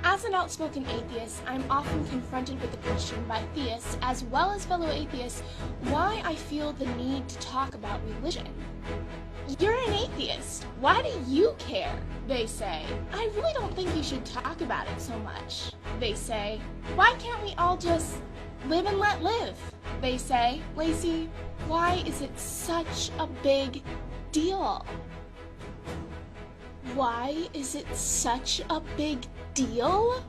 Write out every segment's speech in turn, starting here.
As an outspoken atheist, I'm often confronted with the question by theists, as well as fellow atheists, why I feel the need to talk about religion. "You're an atheist. Why do you care?" they say. "I really don't think you should talk about it so much," they say. "Why can't we all just live and let live?" they say. "Lacey, why is it such a big deal?" Why is it such a big deal?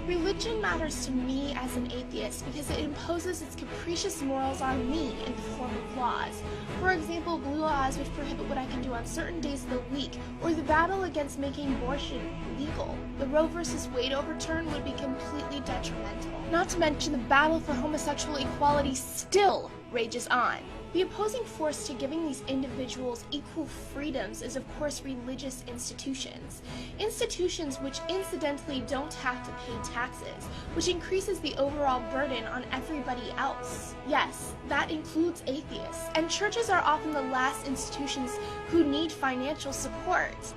Religion matters to me as an atheist because it imposes its capricious morals on me in the form of laws. For example, blue laws which prohibit what I can do on certain days of the week, or the battle against making abortion legal. The Roe v. Wade overturn would be completely detrimental. Not to mention the battle for homosexual equality still rages on. The opposing force to giving these individuals equal freedoms is, of course, religious institutions. Institutions which incidentally don't have to pay taxes, which increases the overall burden on everybody else. Yes, that includes atheists, and churches are often the last institutions who need financial support.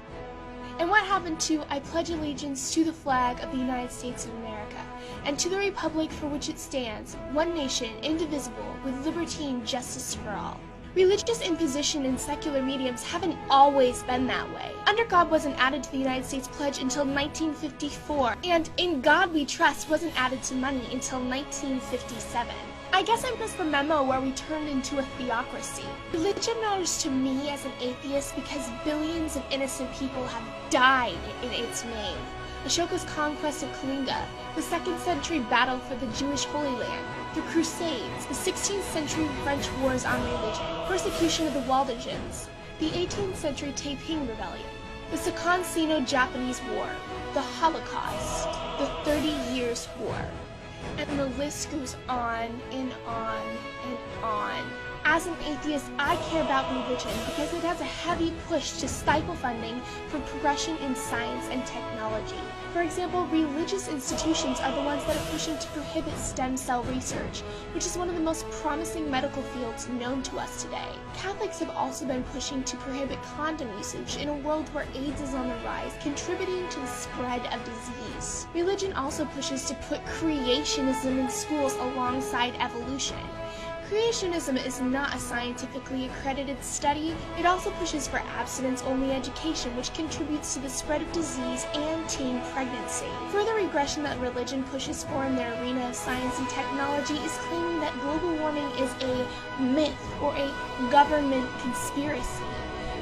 And what happened to "I pledge allegiance to the flag of the United States of America, and to the republic for which it stands, one nation, indivisible, with liberty and justice for all"? Religious imposition in secular mediums haven't always been that way. "Under God" wasn't added to the United States pledge until 1954, and "In God We Trust" wasn't added to money until 1957. I guess I missed the memo where we turned into a theocracy. Religion matters to me as an atheist because billions of innocent people have died in its name. Ashoka's conquest of Kalinga, the 2nd century battle for the Jewish Holy Land, the Crusades, the 16th century French wars on religion, persecution of the Waldensians, the 18th century Taiping Rebellion, the Sakon Sino-Japanese War, the Holocaust, the 30 Years' War, and the list goes on and on and on. As an atheist, I care about religion because it has a heavy push to stifle funding for progression in science and technology. For example, religious institutions are the ones that are pushing to prohibit stem cell research, which is one of the most promising medical fields known to us today. Catholics have also been pushing to prohibit condom usage in a world where AIDS is on the rise, contributing to the spread of disease. Religion also pushes to put creationism in schools alongside evolution. Creationism is not a scientifically accredited study. It also pushes for abstinence-only education, which contributes to the spread of disease and teen pregnancy. Further regression that religion pushes for in their arena of science and technology is claiming that global warming is a myth or a government conspiracy.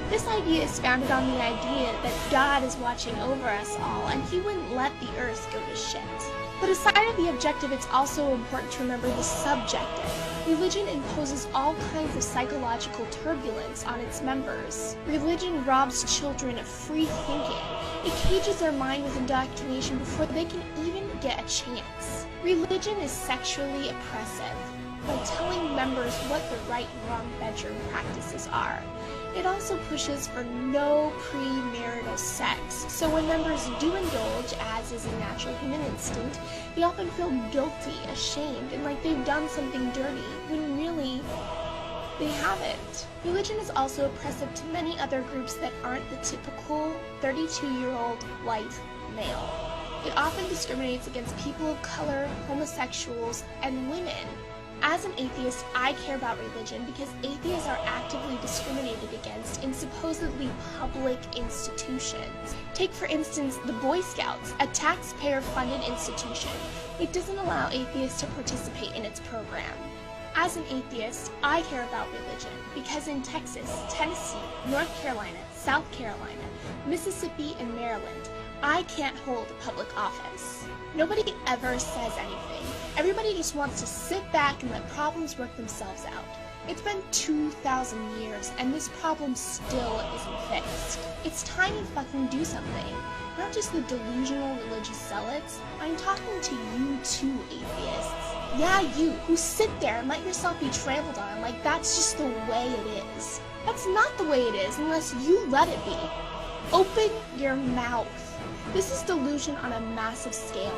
This idea is founded on the idea that God is watching over us all, and He wouldn't let the earth go to shit. But aside of the objective, it's also important to remember the subjective. Religion imposes all kinds of psychological turbulence on its members. Religion robs children of free thinking. It cages their mind with indoctrination before they can even get a chance. Religion is sexually oppressive by telling members what the right and wrong bedroom practices are. It also pushes for no premarital sex, so when members do indulge, as is a natural human instinct, they often feel guilty, ashamed, and like they've done something dirty, when really, they haven't. Religion is also oppressive to many other groups that aren't the typical 32-year-old white male. It often discriminates against people of color, homosexuals, and women. As an atheist, I care about religion because atheists are actively discriminated against in supposedly public institutions. Take, for instance, the Boy Scouts, a taxpayer-funded institution. It doesn't allow atheists to participate in its program. As an atheist, I care about religion because in Texas, Tennessee, North Carolina, South Carolina, Mississippi, and Maryland, I can't hold a public office. Nobody ever says anything. Everybody just wants to sit back and let problems work themselves out. It's been 2,000 years, and this problem still isn't fixed. It's time to fucking do something. Not just the delusional religious zealots. I'm talking to you too, atheists. Yeah, you, who sit there and let yourself be trampled on like that's just the way it is. That's not the way it is unless you let it be. Open your mouth. This is delusion on a massive scale.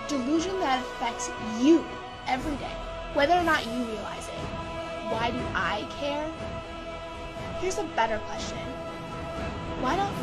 Delusion that affects you every day, whether or not you realize it. Why do I care? Here's a better question. Why don't